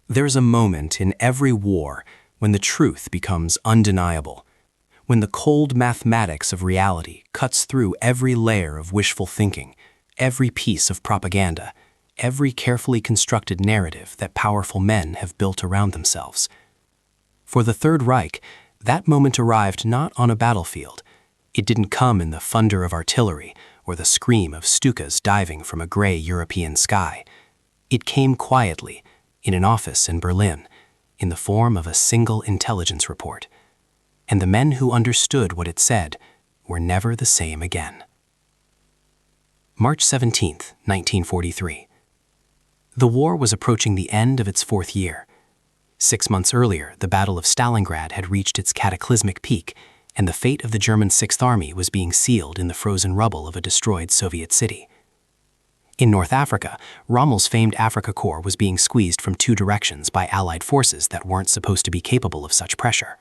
There's a moment in every war when the truth becomes undeniable, when the cold mathematics of reality cuts through every layer of wishful thinking, every piece of propaganda, every carefully constructed narrative that powerful men have built around themselves. For the Third Reich, that moment arrived not on a battlefield. It didn't come in the thunder of artillery or the scream of Stukas diving from a gray European sky. It came quietly, in an office in Berlin, in the form of a single intelligence report. And the men who understood what it said were never the same again. March 17, 1943. The war was approaching the end of its fourth year. 6 months earlier, the Battle of Stalingrad had reached its cataclysmic peak, and the fate of the German Sixth Army was being sealed in the frozen rubble of a destroyed Soviet city. In North Africa, Rommel's famed Afrika Korps was being squeezed from 2 directions by Allied forces that weren't supposed to be capable of such pressure.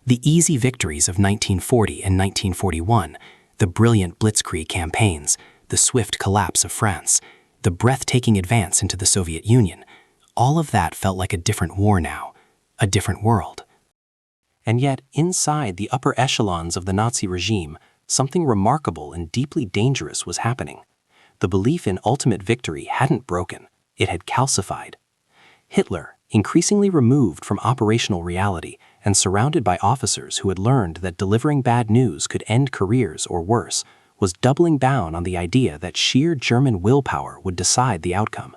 The easy victories of 1940 and 1941, the brilliant blitzkrieg campaigns, the swift collapse of France, the breathtaking advance into the Soviet Union, all of that felt like a different war now, a different world. And yet, inside the upper echelons of the Nazi regime, something remarkable and deeply dangerous was happening. The belief in ultimate victory hadn't broken, it had calcified. Hitler, increasingly removed from operational reality and surrounded by officers who had learned that delivering bad news could end careers or worse, was doubling down on the idea that sheer German willpower would decide the outcome.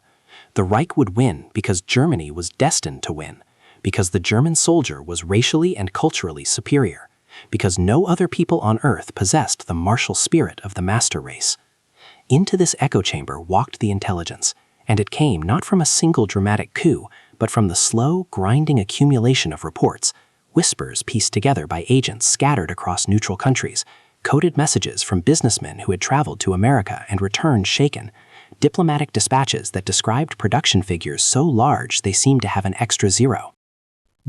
The Reich would win because Germany was destined to win, because the German soldier was racially and culturally superior, because no other people on earth possessed the martial spirit of the master race. Into this echo chamber walked the intelligence, and it came not from a single dramatic coup, but from the slow, grinding accumulation of reports, whispers pieced together by agents scattered across neutral countries, coded messages from businessmen who had traveled to America and returned shaken, diplomatic dispatches that described production figures so large they seemed to have an extra zero.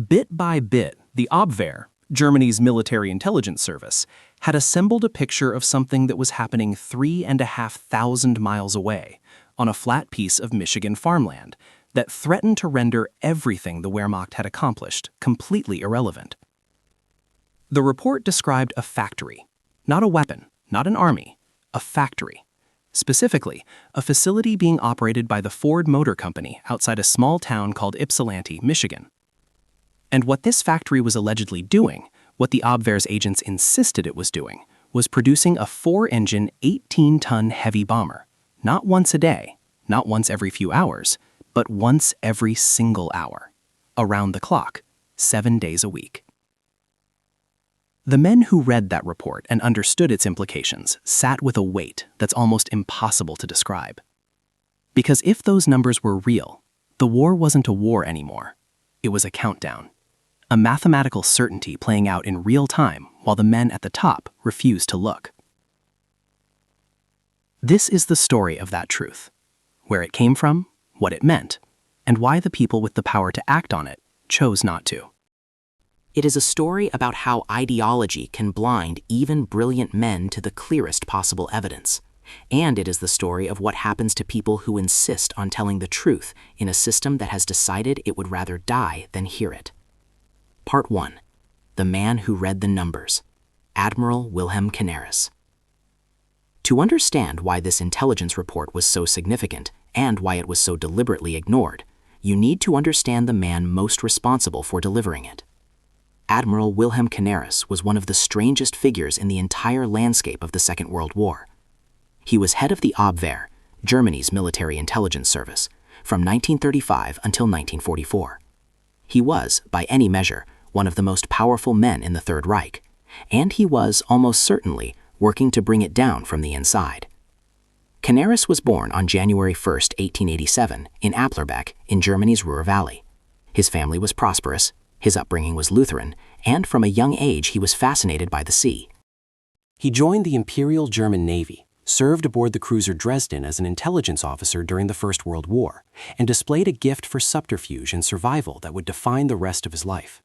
Bit by bit, the Abwehr, Germany's military intelligence service, had assembled a picture of something that was happening 3,500 miles away, on a flat piece of Michigan farmland, that threatened to render everything the Wehrmacht had accomplished completely irrelevant. The report described a factory, not a weapon, not an army, a factory. Specifically, a facility being operated by the Ford Motor Company outside a small town called Ypsilanti, Michigan. And what this factory was allegedly doing, what the Abwehr's agents insisted it was doing, was producing a 4-engine, 18-ton heavy bomber, not once a day, not once every few hours, but once every single hour, around the clock, 7 days a week. The men who read that report and understood its implications sat with a weight that's almost impossible to describe. Because if those numbers were real, the war wasn't a war anymore. It was a countdown. A mathematical certainty playing out in real time while the men at the top refused to look. This is the story of that truth, where it came from, what it meant, and why the people with the power to act on it chose not to. It is a story about how ideology can blind even brilliant men to the clearest possible evidence. And it is the story of what happens to people who insist on telling the truth in a system that has decided it would rather die than hear it. Part 1. The Man Who Read the Numbers, Admiral Wilhelm Canaris. To understand why this intelligence report was so significant and why it was so deliberately ignored, you need to understand the man most responsible for delivering it. Admiral Wilhelm Canaris was one of the strangest figures in the entire landscape of the Second World War. He was head of the Abwehr, Germany's military intelligence service, from 1935 until 1944. He was, by any measure, one of the most powerful men in the Third Reich, and he was almost certainly working to bring it down from the inside. Canaris was born on January 1, 1887, in Abwehr in Germany's Ruhr Valley. His family was prosperous, his upbringing was Lutheran, and from a young age he was fascinated by the sea. He joined the Imperial German Navy, served aboard the cruiser Dresden as an intelligence officer during the First World War, and displayed a gift for subterfuge and survival that would define the rest of his life.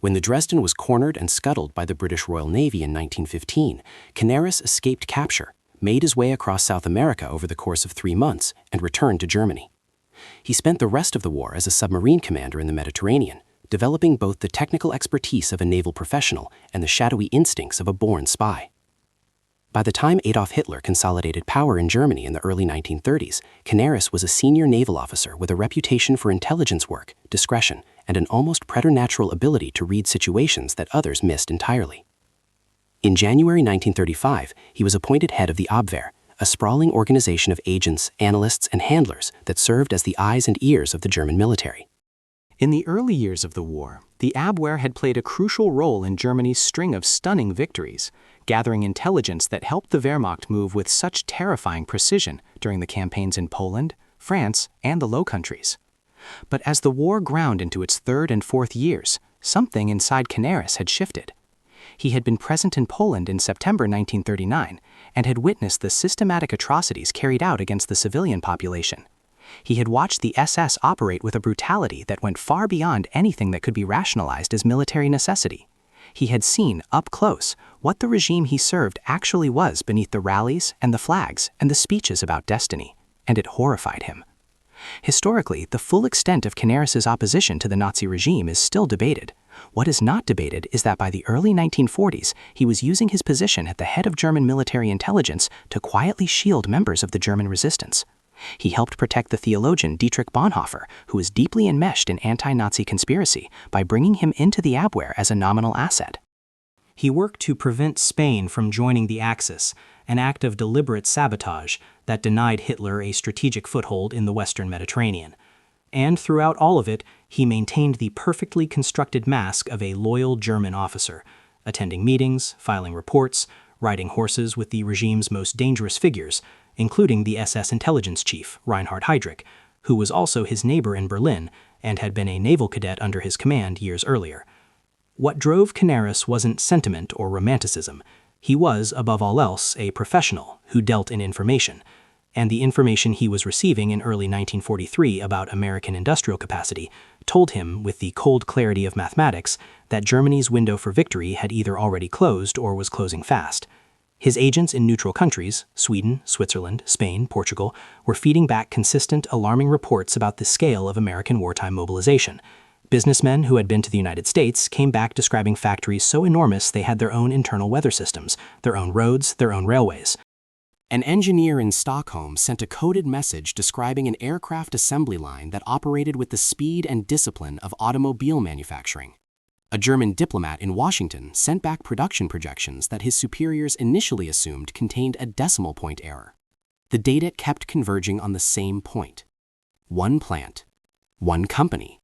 When the Dresden was cornered and scuttled by the British Royal Navy in 1915, Canaris escaped capture, made his way across South America over the course of 3 months, and returned to Germany. He spent the rest of the war as a submarine commander in the Mediterranean, developing both the technical expertise of a naval professional and the shadowy instincts of a born spy. By the time Adolf Hitler consolidated power in Germany in the early 1930s, Canaris was a senior naval officer with a reputation for intelligence work, discretion, and an almost preternatural ability to read situations that others missed entirely. In January 1935, he was appointed head of the Abwehr, a sprawling organization of agents, analysts, and handlers that served as the eyes and ears of the German military. In the early years of the war, the Abwehr had played a crucial role in Germany's string of stunning victories, gathering intelligence that helped the Wehrmacht move with such terrifying precision during the campaigns in Poland, France, and the Low Countries. But as the war ground into its third and fourth years, something inside Canaris had shifted. He had been present in Poland in September 1939 and had witnessed the systematic atrocities carried out against the civilian population. He had watched the SS operate with a brutality that went far beyond anything that could be rationalized as military necessity. He had seen, up close, what the regime he served actually was beneath the rallies and the flags and the speeches about destiny, and it horrified him. Historically, the full extent of Canaris's opposition to the Nazi regime is still debated. What is not debated is that by the early 1940s, he was using his position at the head of German military intelligence to quietly shield members of the German resistance. He helped protect the theologian Dietrich Bonhoeffer, who was deeply enmeshed in anti-Nazi conspiracy, by bringing him into the Abwehr as a nominal asset. He worked to prevent Spain from joining the Axis, an act of deliberate sabotage that denied Hitler a strategic foothold in the Western Mediterranean. And throughout all of it, he maintained the perfectly constructed mask of a loyal German officer, attending meetings, filing reports, riding horses with the regime's most dangerous figures, including the SS intelligence chief, Reinhard Heydrich, who was also his neighbor in Berlin and had been a naval cadet under his command years earlier. What drove Canaris wasn't sentiment or romanticism. He was, above all else, a professional who dealt in information, and the information he was receiving in early 1943 about American industrial capacity told him, with the cold clarity of mathematics, that Germany's window for victory had either already closed or was closing fast. His agents in neutral countries, Sweden, Switzerland, Spain, Portugal, were feeding back consistent, alarming reports about the scale of American wartime mobilization. Businessmen who had been to the United States came back describing factories so enormous they had their own internal weather systems, their own roads, their own railways. An engineer in Stockholm sent a coded message describing an aircraft assembly line that operated with the speed and discipline of automobile manufacturing. A German diplomat in Washington sent back production projections that his superiors initially assumed contained a decimal point error. The data kept converging on the same point. One plant, one company,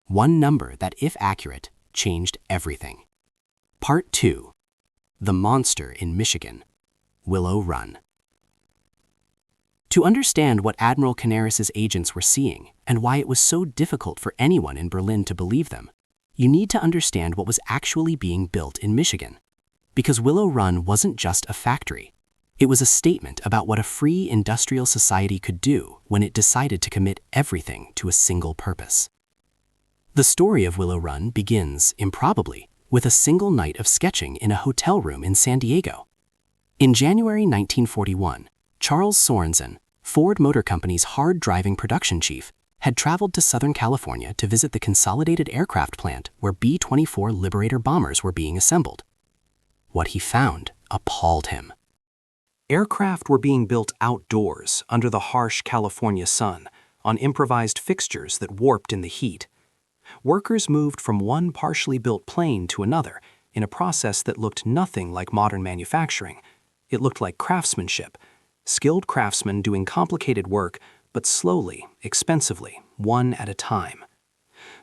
one number that, if accurate, changed everything. Part 2. The Monster in Michigan. Willow Run. To understand what Admiral Canaris's agents were seeing and why it was so difficult for anyone in Berlin to believe them, you need to understand what was actually being built in Michigan. Because Willow Run wasn't just a factory. It was a statement about what a free industrial society could do when it decided to commit everything to a single purpose. The story of Willow Run begins, improbably, with a single night of sketching in a hotel room in San Diego. In January 1941, Charles Sorensen, Ford Motor Company's hard-driving production chief, had traveled to Southern California to visit the consolidated aircraft plant where B-24 Liberator bombers were being assembled. What he found appalled him. Aircraft were being built outdoors under the harsh California sun, on improvised fixtures that warped in the heat. Workers moved from one partially built plane to another in a process that looked nothing like modern manufacturing. It looked like craftsmanship, skilled craftsmen doing complicated work, but slowly, expensively, one at a time.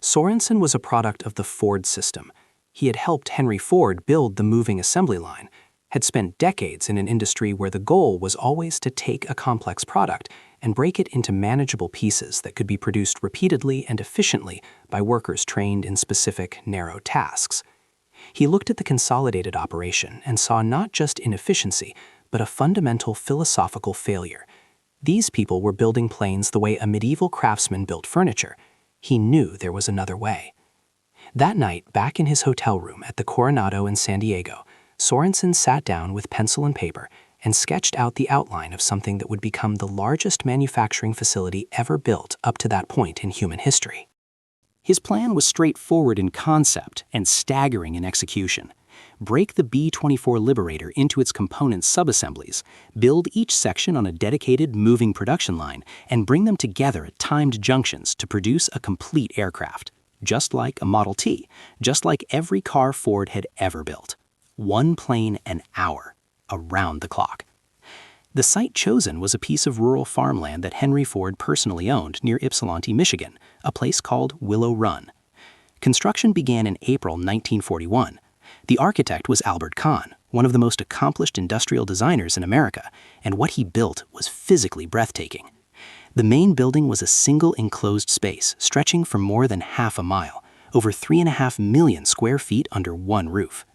Sorensen was a product of the Ford system. He had helped Henry Ford build the moving assembly line, had spent decades in an industry where the goal was always to take a complex product and break it into manageable pieces that could be produced repeatedly and efficiently by workers trained in specific, narrow tasks. He looked at the consolidated operation and saw not just inefficiency, but a fundamental philosophical failure. These people were building planes the way a medieval craftsman built furniture. He knew there was another way. That night, back in his hotel room at the Coronado in San Diego, Sorensen sat down with pencil and paper and sketched out the outline of something that would become the largest manufacturing facility ever built up to that point in human history. His plan was straightforward in concept and staggering in execution. Break the B-24 Liberator into its component subassemblies, build each section on a dedicated moving production line, and bring them together at timed junctions to produce a complete aircraft. Just like a Model T, just like every car Ford had ever built. One plane an hour, around the clock. The site chosen was a piece of rural farmland that Henry Ford personally owned near Ypsilanti, Michigan, a place called Willow Run. Construction began in April 1941. The architect was Albert Kahn, one of the most accomplished industrial designers in America, and what he built was physically breathtaking. The main building was a single enclosed space stretching for more than half a mile, over 3.5 million square feet under one roof.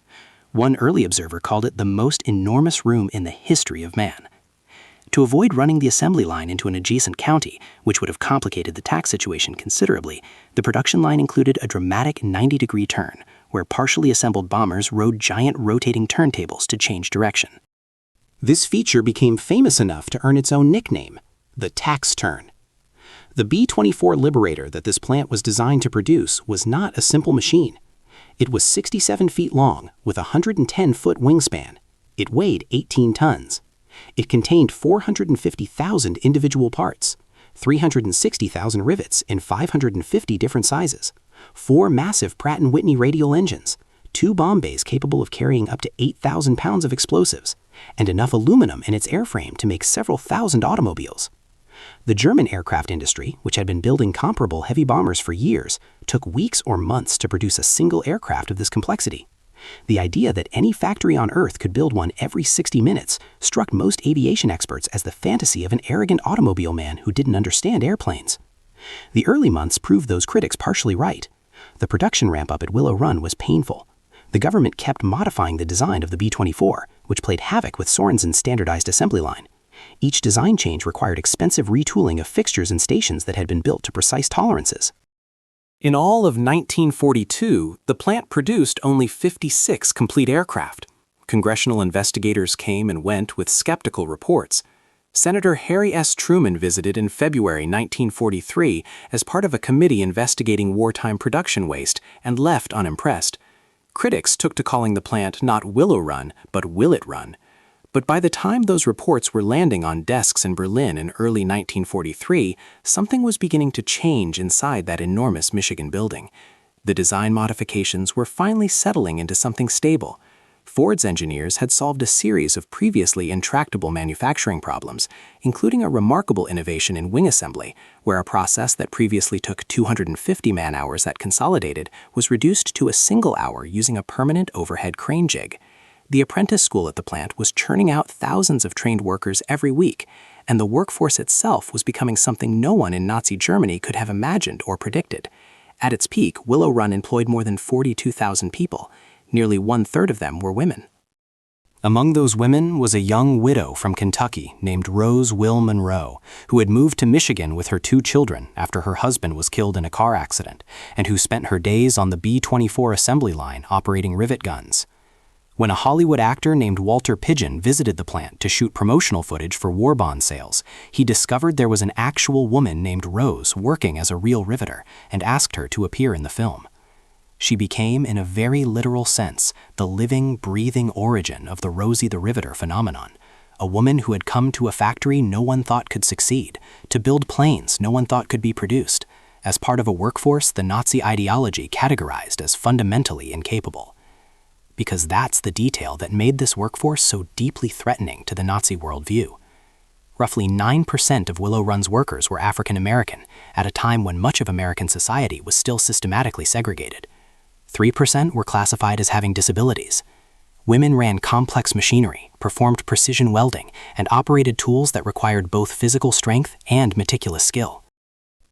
One early observer called it the most enormous room in the history of man. To avoid running the assembly line into an adjacent county, which would have complicated the tax situation considerably, the production line included a dramatic 90-degree turn, where partially assembled bombers rode giant rotating turntables to change direction. This feature became famous enough to earn its own nickname, the tax turn. The B-24 Liberator that this plant was designed to produce was not a simple machine. It was 67 feet long with a 110-foot wingspan. It weighed 18 tons. It contained 450,000 individual parts, 360,000 rivets in 550 different sizes, 4 massive Pratt & Whitney radial engines, 2 bomb bays capable of carrying up to 8,000 pounds of explosives, and enough aluminum in its airframe to make several thousand automobiles. The German aircraft industry, which had been building comparable heavy bombers for years, took weeks or months to produce a single aircraft of this complexity. The idea that any factory on Earth could build one every 60 minutes struck most aviation experts as the fantasy of an arrogant automobile man who didn't understand airplanes. The early months proved those critics partially right. The production ramp-up at Willow Run was painful. The government kept modifying the design of the B-24, which played havoc with Sorensen's standardized assembly line. Each design change required expensive retooling of fixtures and stations that had been built to precise tolerances. In all of 1942, the plant produced only 56 complete aircraft. Congressional investigators came and went with skeptical reports. Senator Harry S. Truman visited in February 1943 as part of a committee investigating wartime production waste and left unimpressed. Critics took to calling the plant not Willow Run, but Will It Run. But by the time those reports were landing on desks in Berlin in early 1943, something was beginning to change inside that enormous Michigan building. The design modifications were finally settling into something stable. Ford's engineers had solved a series of previously intractable manufacturing problems, including a remarkable innovation in wing assembly, where a process that previously took 250 man-hours at Consolidated was reduced to a single hour using a permanent overhead crane jig. The apprentice school at the plant was churning out thousands of trained workers every week, and the workforce itself was becoming something no one in Nazi Germany could have imagined or predicted. At its peak, Willow Run employed more than 42,000 people. Nearly 1/3 of them were women. Among those women was a young widow from Kentucky named Rose Will Monroe, who had moved to Michigan with her 2 children after her husband was killed in a car accident, and who spent her days on the B-24 assembly line operating rivet guns. When a Hollywood actor named Walter Pidgeon visited the plant to shoot promotional footage for war bond sales, he discovered there was an actual woman named Rose working as a real riveter and asked her to appear in the film. She became, in a very literal sense, the living, breathing origin of the Rosie the Riveter phenomenon, a woman who had come to a factory no one thought could succeed, to build planes no one thought could be produced, as part of a workforce the Nazi ideology categorized as fundamentally incapable. Because that's the detail that made this workforce so deeply threatening to the Nazi worldview. Roughly 9% of Willow Run's workers were African American, at a time when much of American society was still systematically segregated. 3% were classified as having disabilities. Women ran complex machinery, performed precision welding, and operated tools that required both physical strength and meticulous skill.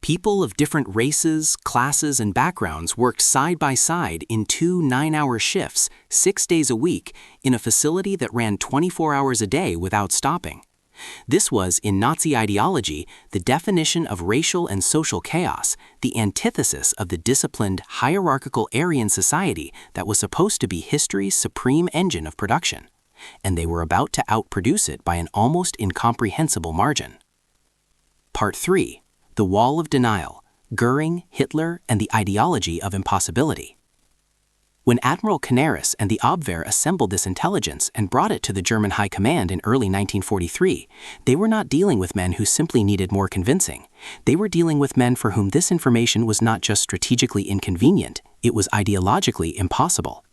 People of different races, classes, and backgrounds worked side by side in 2 9-hour shifts, 6 days a week, in a facility that ran 24 hours a day without stopping. This was, in Nazi ideology, the definition of racial and social chaos, the antithesis of the disciplined, hierarchical Aryan society that was supposed to be history's supreme engine of production. and they were about to outproduce it by an almost incomprehensible margin. Part 3. The Wall of Denial, Göring, Hitler, and the Ideology of Impossibility. When Admiral Canaris and the Abwehr assembled this intelligence and brought it to the German High Command in early 1943, they were not dealing with men who simply needed more convincing. They were dealing with men for whom this information was not just strategically inconvenient, it was ideologically impossible.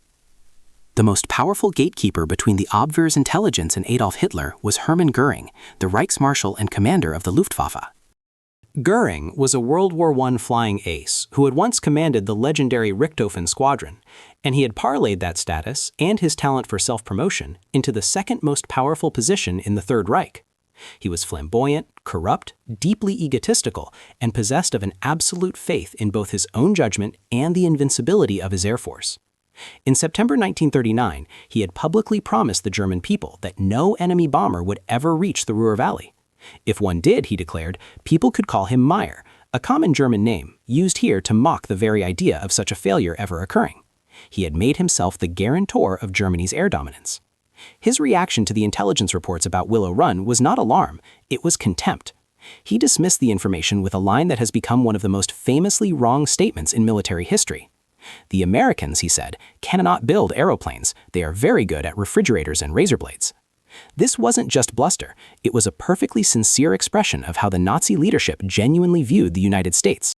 The most powerful gatekeeper between the Abwehr's intelligence and Adolf Hitler was Hermann Göring, the Reichsmarshal and commander of the Luftwaffe. Göring was a World War I flying ace who had once commanded the legendary Richthofen squadron, and he had parlayed that status and his talent for self-promotion into the second most powerful position in the Third Reich. He was flamboyant, corrupt, deeply egotistical, and possessed of an absolute faith in both his own judgment and the invincibility of his air force. In September 1939, he had publicly promised the German people that no enemy bomber would ever reach the Ruhr Valley. If one did, he declared, people could call him Meyer, a common German name used here to mock the very idea of such a failure ever occurring. He had made himself the guarantor of Germany's air dominance. His reaction to the intelligence reports about Willow Run was not alarm, it was contempt. He dismissed the information with a line that has become one of the most famously wrong statements in military history. The Americans, he said, cannot build aeroplanes. They are very good at refrigerators and razor blades. This wasn't just bluster, it was a perfectly sincere expression of how the Nazi leadership genuinely viewed the United States.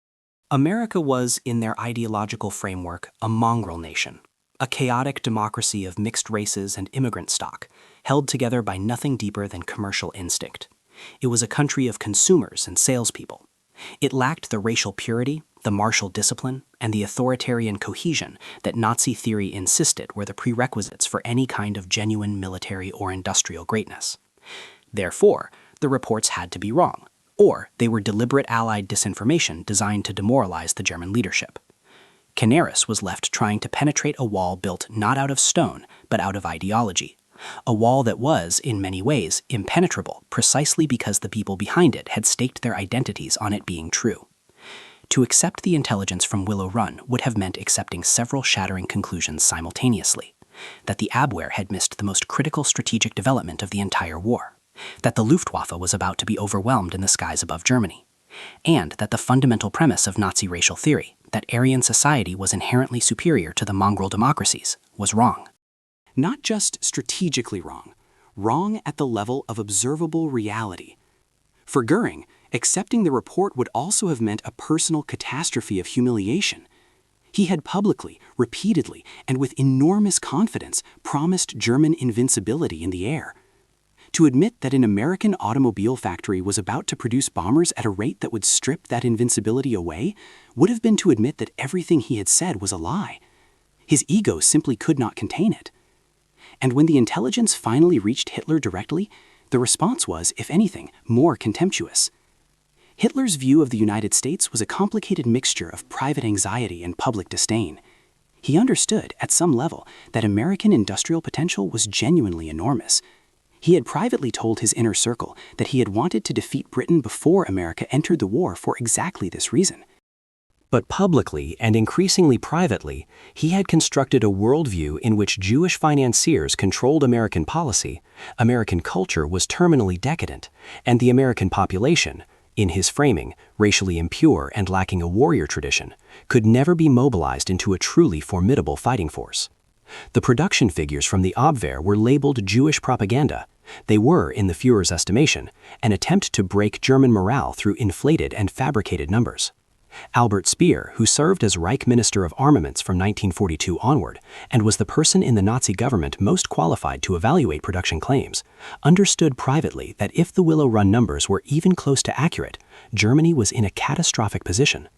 America was, in their ideological framework, a mongrel nation, a chaotic democracy of mixed races and immigrant stock, held together by nothing deeper than commercial instinct. It was a country of consumers and salespeople. It lacked the racial purity, the martial discipline, and the authoritarian cohesion that Nazi theory insisted were the prerequisites for any kind of genuine military or industrial greatness. Therefore, the reports had to be wrong, or they were deliberate Allied disinformation designed to demoralize the German leadership. Canaris was left trying to penetrate a wall built not out of stone, but out of ideology. A wall that was, in many ways, impenetrable precisely because the people behind it had staked their identities on it being true. To accept the intelligence from Willow Run would have meant accepting several shattering conclusions simultaneously. That the Abwehr had missed the most critical strategic development of the entire war. That the Luftwaffe was about to be overwhelmed in the skies above Germany. And that the fundamental premise of Nazi racial theory, that Aryan society was inherently superior to the mongrel democracies, was wrong. Not just strategically wrong, wrong at the level of observable reality. For Göring, accepting the report would also have meant a personal catastrophe of humiliation. He had publicly, repeatedly, and with enormous confidence promised German invincibility in the air. To admit that an American automobile factory was about to produce bombers at a rate that would strip that invincibility away would have been to admit that everything he had said was a lie. His ego simply could not contain it. And when the intelligence finally reached Hitler directly, the response was, if anything, more contemptuous. Hitler's view of the United States was a complicated mixture of private anxiety and public disdain. He understood, at some level, that American industrial potential was genuinely enormous. He had privately told his inner circle that he had wanted to defeat Britain before America entered the war for exactly this reason. But publicly and increasingly privately, he had constructed a worldview in which Jewish financiers controlled American policy, American culture was terminally decadent, and the American population, in his framing, racially impure and lacking a warrior tradition, could never be mobilized into a truly formidable fighting force. The production figures from the Abwehr were labeled Jewish propaganda. They were, in the Führer's estimation, an attempt to break German morale through inflated and fabricated numbers. Albert Speer, who served as Reich Minister of Armaments from 1942 onward and was the person in the Nazi government most qualified to evaluate production claims, understood privately that if the Willow Run numbers were even close to accurate, Germany was in a catastrophic position.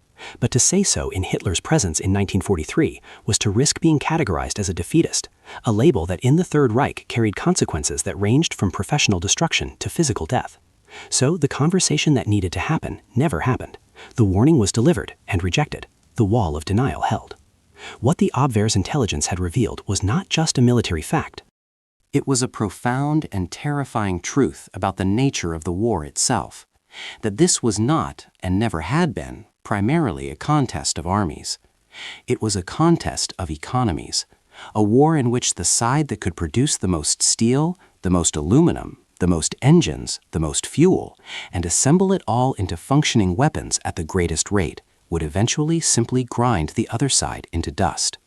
But to say so in Hitler's presence in 1943 was to risk being categorized as a defeatist, a label that in the Third Reich carried consequences that ranged from professional destruction to physical death. So the conversation that needed to happen never happened. The warning was delivered and rejected. The wall of denial held. What the Abwehr's intelligence had revealed was not just a military fact. It was a profound and terrifying truth about the nature of the war itself. That this was not, and never had been, primarily a contest of armies. It was a contest of economies, A war in which the side that could produce the most steel, the most aluminum, the most engines, the most fuel, and assemble it all into functioning weapons at the greatest rate, would eventually simply grind the other side into dust.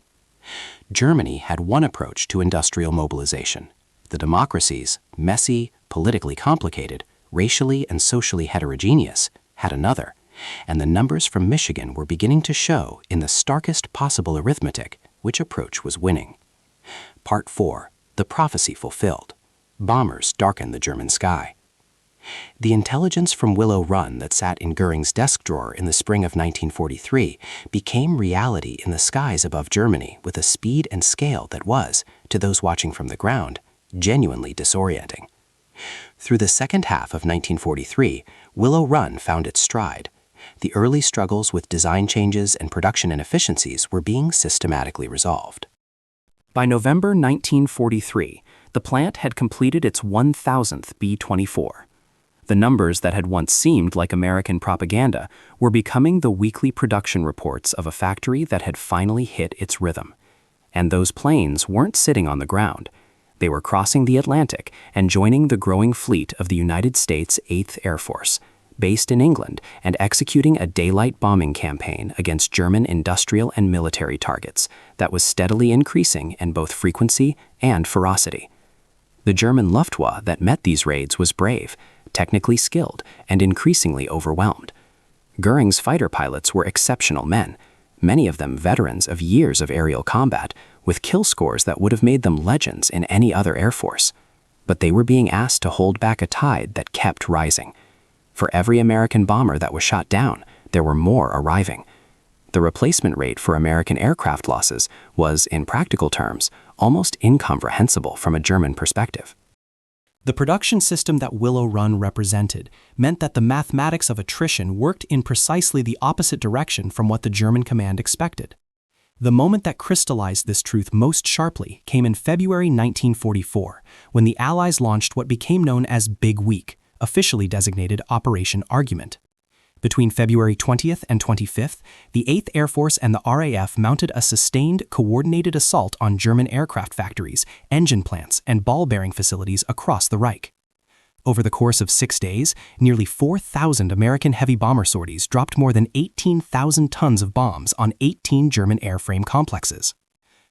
Germany had one approach to industrial mobilization. The democracies, messy, politically complicated, racially and socially heterogeneous, had another, and the numbers from Michigan were beginning to show in the starkest possible arithmetic which approach was winning. Part 4. The prophecy fulfilled. Bombers darkened the German sky. The intelligence from Willow Run that sat in Göring's desk drawer in the spring of 1943 became reality in the skies above Germany with a speed and scale that was, to those watching from the ground, genuinely disorienting. Through the second half of 1943, Willow Run found its stride. The early struggles with design changes and production inefficiencies were being systematically resolved. By November 1943, the plant had completed its 1,000th B-24. The numbers that had once seemed like American propaganda were becoming the weekly production reports of a factory that had finally hit its rhythm. And those planes weren't sitting on the ground. They were crossing the Atlantic and joining the growing fleet of the United States 8th Air Force, based in England and executing a daylight bombing campaign against German industrial and military targets that was steadily increasing in both frequency and ferocity. The German Luftwaffe that met these raids was brave, technically skilled, and increasingly overwhelmed. Göring's fighter pilots were exceptional men, many of them veterans of years of aerial combat, with kill scores that would have made them legends in any other air force. But they were being asked to hold back a tide that kept rising. For every American bomber that was shot down, there were more arriving. The replacement rate for American aircraft losses was, in practical terms, almost incomprehensible from a German perspective. The production system that Willow Run represented meant that the mathematics of attrition worked in precisely the opposite direction from what the German command expected. The moment that crystallized this truth most sharply came in February 1944, when the Allies launched what became known as Big Week, officially designated Operation Argument. Between February 20th and 25th, the 8th Air Force and the RAF mounted a sustained, coordinated assault on German aircraft factories, engine plants, and ball-bearing facilities across the Reich. Over the course of 6 days, nearly 4,000 American heavy bomber sorties dropped more than 18,000 tons of bombs on 18 German airframe complexes.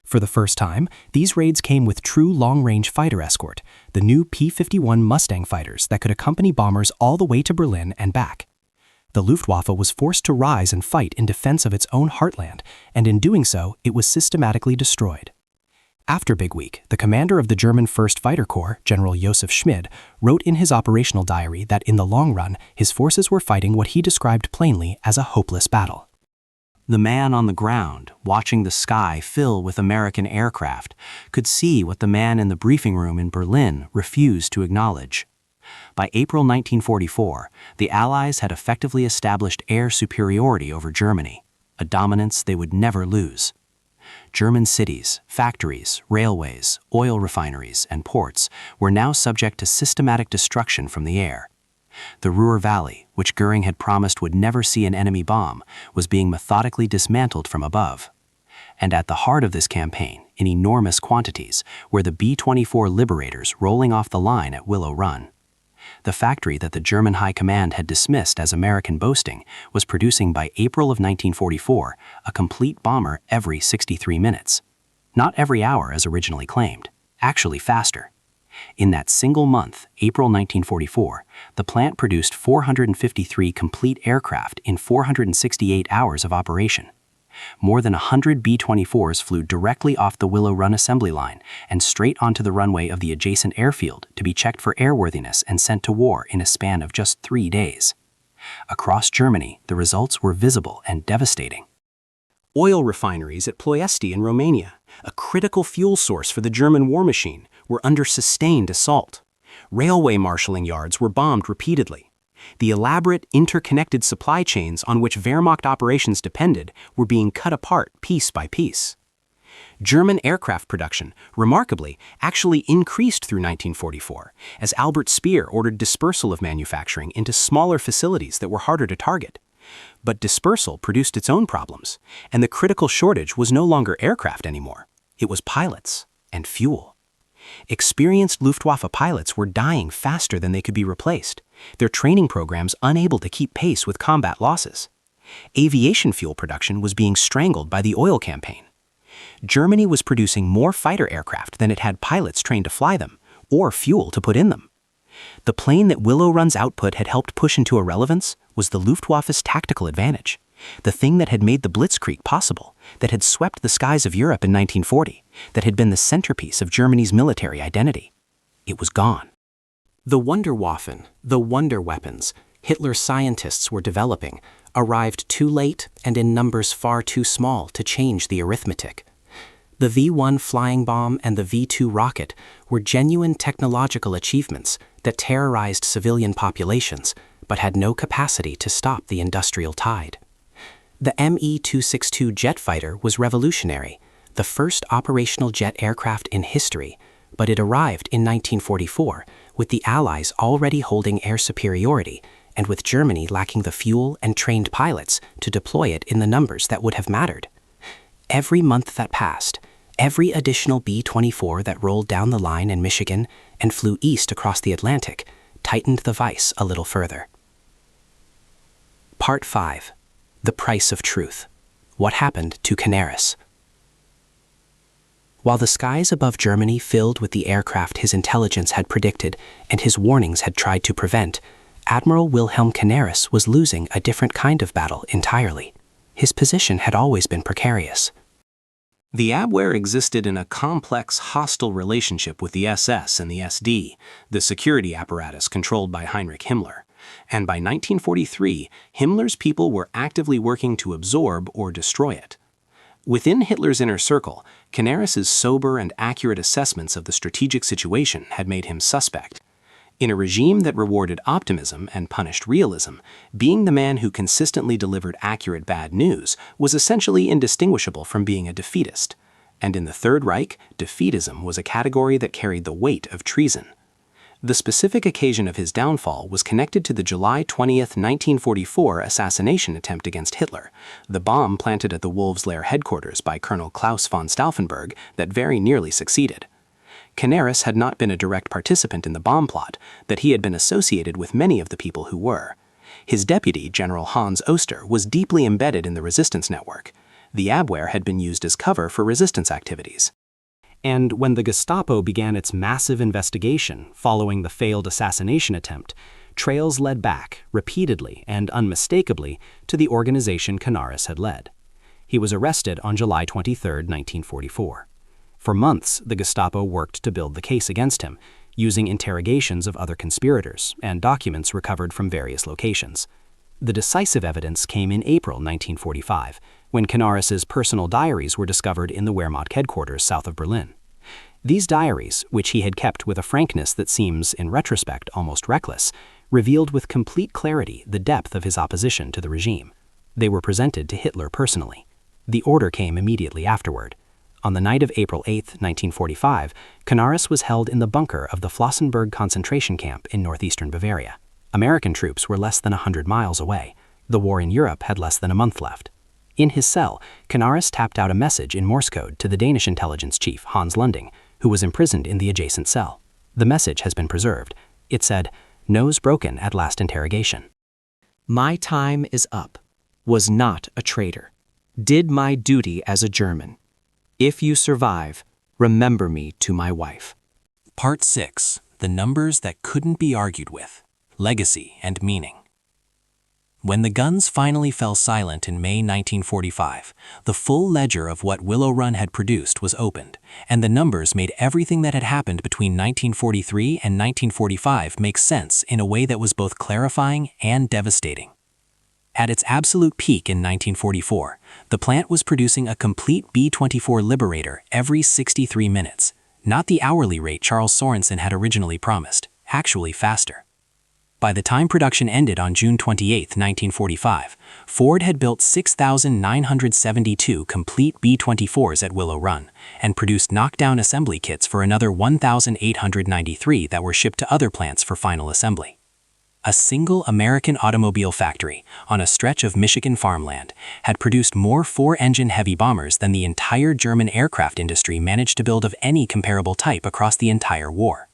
For the first time, these raids came with true long-range fighter escort, the new P-51 Mustang fighters that could accompany bombers all the way to Berlin and back. The Luftwaffe was forced to rise and fight in defense of its own heartland, and in doing so, it was systematically destroyed. After Big Week, the commander of the German 1st Fighter Corps, General Josef Schmid, wrote in his operational diary that in the long run, his forces were fighting what he described plainly as a hopeless battle. The man on the ground, watching the sky fill with American aircraft, could see what the man in the briefing room in Berlin refused to acknowledge. By April 1944, the Allies had effectively established air superiority over Germany, a dominance they would never lose. German cities, factories, railways, oil refineries, and ports were now subject to systematic destruction from the air. The Ruhr Valley, which Göring had promised would never see an enemy bomb, was being methodically dismantled from above. And at the heart of this campaign, in enormous quantities, were the B-24 Liberators rolling off the line at Willow Run. The factory that the German High Command had dismissed as American boasting was producing by April of 1944 a complete bomber every 63 minutes. Not every hour as originally claimed, actually faster. In that single month, April 1944, the plant produced 453 complete aircraft in 468 hours of operation. More than 100 B-24s flew directly off the Willow Run assembly line and straight onto the runway of the adjacent airfield to be checked for airworthiness and sent to war in a span of just 3 days. Across Germany, the results were visible and devastating. Oil refineries at Ploiesti in Romania, a critical fuel source for the German war machine, were under sustained assault. Railway marshalling yards were bombed repeatedly. The elaborate, interconnected supply chains on which Wehrmacht operations depended were being cut apart piece by piece. German aircraft production, remarkably, actually increased through 1944, as Albert Speer ordered dispersal of manufacturing into smaller facilities that were harder to target. But dispersal produced its own problems, and the critical shortage was no longer aircraft anymore. It was pilots and fuel. Experienced Luftwaffe pilots were dying faster than they could be replaced, their training programs unable to keep pace with combat losses. Aviation fuel production was being strangled by the oil campaign. Germany was producing more fighter aircraft than it had pilots trained to fly them, or fuel to put in them. The plane that Willow Run's output had helped push into irrelevance was the Luftwaffe's tactical advantage, the thing that had made the Blitzkrieg possible, that had swept the skies of Europe in 1940, that had been the centerpiece of Germany's military identity. It was gone. The Wunderwaffen, the wonder weapons, Hitler's scientists were developing, arrived too late and in numbers far too small to change the arithmetic. The V-1 flying bomb and the V-2 rocket were genuine technological achievements that terrorized civilian populations, but had no capacity to stop the industrial tide. The Me-262 jet fighter was revolutionary, the first operational jet aircraft in history, but it arrived in 1944, with the Allies already holding air superiority, and with Germany lacking the fuel and trained pilots to deploy it in the numbers that would have mattered. Every month that passed, every additional B-24 that rolled down the line in Michigan and flew east across the Atlantic tightened the vice a little further. Part 5. The Price of Truth. What happened to Canaris? While the skies above Germany filled with the aircraft his intelligence had predicted and his warnings had tried to prevent, Admiral Wilhelm Canaris was losing a different kind of battle entirely. His position had always been precarious. The Abwehr existed in a complex, hostile relationship with the SS and the SD, the security apparatus controlled by Heinrich Himmler. And by 1943, Himmler's people were actively working to absorb or destroy it. Within Hitler's inner circle, Canaris's sober and accurate assessments of the strategic situation had made him suspect. In a regime that rewarded optimism and punished realism, being the man who consistently delivered accurate bad news was essentially indistinguishable from being a defeatist. And in the Third Reich, defeatism was a category that carried the weight of treason. The specific occasion of his downfall was connected to the July 20, 1944 assassination attempt against Hitler, the bomb planted at the Wolves' Lair headquarters by Colonel Klaus von Stauffenberg that very nearly succeeded. Canaris had not been a direct participant in the bomb plot, but he had been associated with many of the people who were. His deputy, General Hans Oster, was deeply embedded in the resistance network. The Abwehr had been used as cover for resistance activities. And when the Gestapo began its massive investigation following the failed assassination attempt, trails led back, repeatedly and unmistakably, to the organization Canaris had led. He was arrested on July 23, 1944. For months, the Gestapo worked to build the case against him, using interrogations of other conspirators and documents recovered from various locations. The decisive evidence came in April 1945, when Canaris's personal diaries were discovered in the Wehrmacht headquarters south of Berlin. These diaries, which he had kept with a frankness that seems, in retrospect, almost reckless, revealed with complete clarity the depth of his opposition to the regime. They were presented to Hitler personally. The order came immediately afterward. On the night of April 8, 1945, Canaris was held in the bunker of the Flossenburg concentration camp in northeastern Bavaria. American troops were less than 100 miles away. The war in Europe had less than a month left. In his cell, Canaris tapped out a message in Morse code to the Danish intelligence chief, Hans Lunding, who was imprisoned in the adjacent cell. The message has been preserved. It said, "Nose broken at last interrogation. My time is up. Was not a traitor. Did my duty as a German. If you survive, remember me to my wife." Part 6. The numbers that couldn't be argued with. Legacy and meaning. When the guns finally fell silent in May 1945, the full ledger of what Willow Run had produced was opened, and the numbers made everything that had happened between 1943 and 1945 make sense in a way that was both clarifying and devastating. At its absolute peak in 1944, the plant was producing a complete B-24 Liberator every 63 minutes, not the hourly rate Charles Sorensen had originally promised, actually faster. By the time production ended on June 28, 1945, Ford had built 6,972 complete B-24s at Willow Run and produced knockdown assembly kits for another 1,893 that were shipped to other plants for final assembly. A single American automobile factory on a stretch of Michigan farmland had produced more four-engine heavy bombers than the entire German aircraft industry managed to build of any comparable type across the entire war.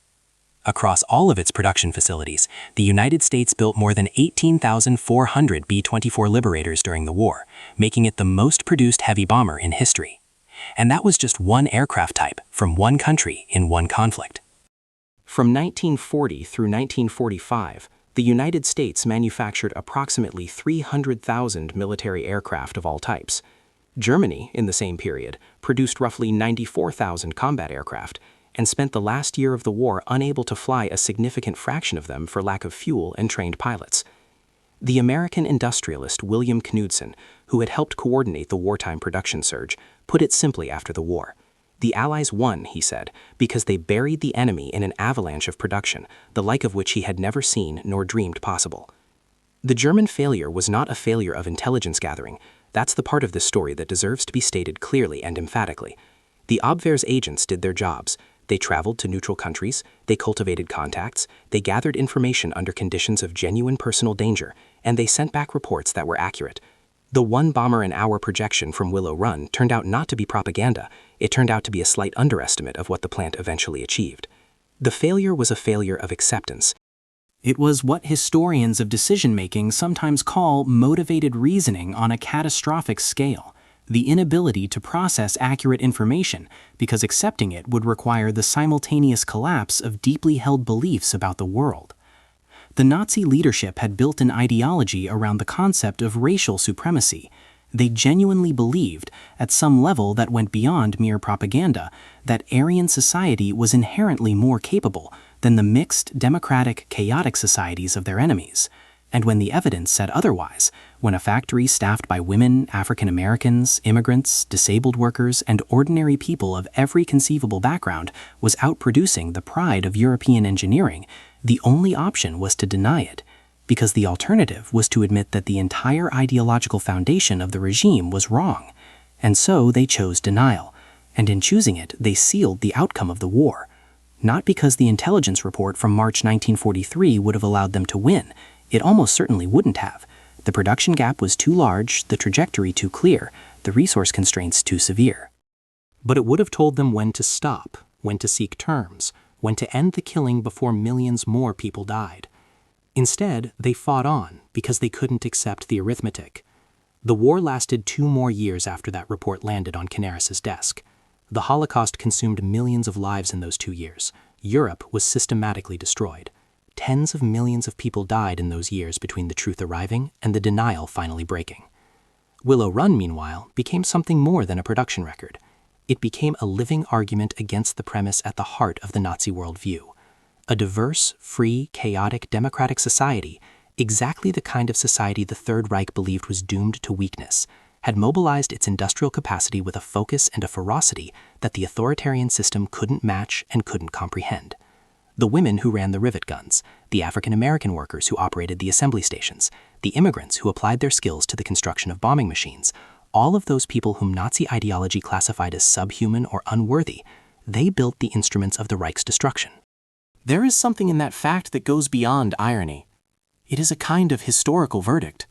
Across all of its production facilities, the United States built more than 18,400 B-24 Liberators during the war, making it the most produced heavy bomber in history. And that was just one aircraft type from one country in one conflict. From 1940 through 1945, the United States manufactured approximately 300,000 military aircraft of all types. Germany, in the same period, produced roughly 94,000 combat aircraft and spent the last year of the war unable to fly a significant fraction of them for lack of fuel and trained pilots. The American industrialist William Knudsen, who had helped coordinate the wartime production surge, put it simply after the war. The Allies won, he said, because they buried the enemy in an avalanche of production, the like of which he had never seen nor dreamed possible. The German failure was not a failure of intelligence gathering. That's the part of this story that deserves to be stated clearly and emphatically. The Abwehr's agents did their jobs. They traveled to neutral countries, they cultivated contacts, they gathered information under conditions of genuine personal danger, and they sent back reports that were accurate. The one-bomber-an-hour projection from Willow Run turned out not to be propaganda. It turned out to be a slight underestimate of what the plant eventually achieved. The failure was a failure of acceptance. It was what historians of decision-making sometimes call motivated reasoning on a catastrophic scale, the inability to process accurate information because accepting it would require the simultaneous collapse of deeply held beliefs about the world. The Nazi leadership had built an ideology around the concept of racial supremacy. They genuinely believed, at some level that went beyond mere propaganda, that Aryan society was inherently more capable than the mixed, democratic, chaotic societies of their enemies. And when the evidence said otherwise, when a factory staffed by women, African Americans, immigrants, disabled workers, and ordinary people of every conceivable background was outproducing the pride of European engineering, the only option was to deny it, because the alternative was to admit that the entire ideological foundation of the regime was wrong. And so they chose denial, and in choosing it, they sealed the outcome of the war. Not because the intelligence report from March 1943 would have allowed them to win. It almost certainly wouldn't have. The production gap was too large, the trajectory too clear, the resource constraints too severe. But it would have told them when to stop, when to seek terms, when to end the killing before millions more people died. Instead, they fought on because they couldn't accept the arithmetic. The war lasted 2 more years after that report landed on Canaris's desk. The Holocaust consumed millions of lives in those 2 years. Europe was systematically destroyed. Tens of millions of people died in those years between the truth arriving and the denial finally breaking. Willow Run, meanwhile, became something more than a production record. It became a living argument against the premise at the heart of the Nazi worldview. A diverse, free, chaotic, democratic society, exactly the kind of society the Third Reich believed was doomed to weakness, had mobilized its industrial capacity with a focus and a ferocity that the authoritarian system couldn't match and couldn't comprehend. The women who ran the rivet guns, the African American workers who operated the assembly stations, the immigrants who applied their skills to the construction of bombing machines, all of those people whom Nazi ideology classified as subhuman or unworthy, they built the instruments of the Reich's destruction. There is something in that fact that goes beyond irony. It is a kind of historical verdict.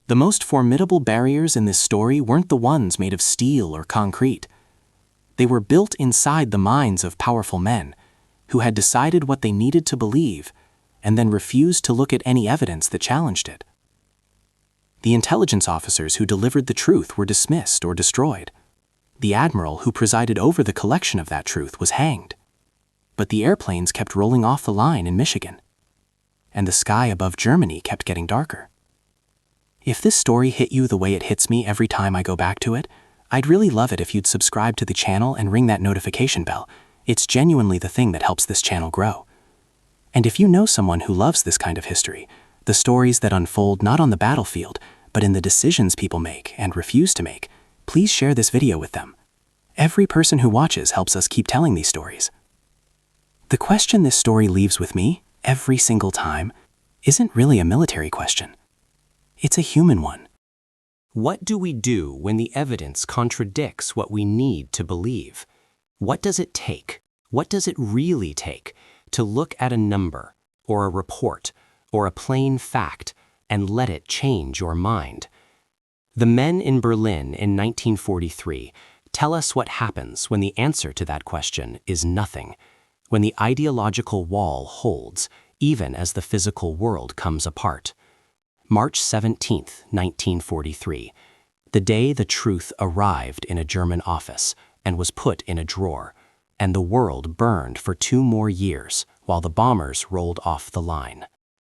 The most formidable barriers in this story weren't the ones made of steel or concrete. They were built inside the minds of powerful men, who had decided what they needed to believe and then refused to look at any evidence that challenged it. The intelligence officers who delivered the truth were dismissed or destroyed. The admiral who presided over the collection of that truth was hanged. But the airplanes kept rolling off the line in Michigan, and the sky above Germany kept getting darker. If this story hit you the way it hits me every time I go back to it, I'd really love it if you'd subscribe to the channel and ring that notification bell. It's genuinely the thing that helps this channel grow. And if you know someone who loves this kind of history, the stories that unfold not on the battlefield, but in the decisions people make and refuse to make, please share this video with them. Every person who watches helps us keep telling these stories. The question this story leaves with me, every single time, isn't really a military question. It's a human one. What do we do when the evidence contradicts what we need to believe? What does it take? What does it really take to look at a number, or a report, or a plain fact, and let it change your mind? The men in Berlin in 1943 tell us what happens when the answer to that question is nothing, when the ideological wall holds, even as the physical world comes apart. March 17, 1943, the day the truth arrived in a German office and was put in a drawer, and the world burned for 2 more years while the bombers rolled off the line.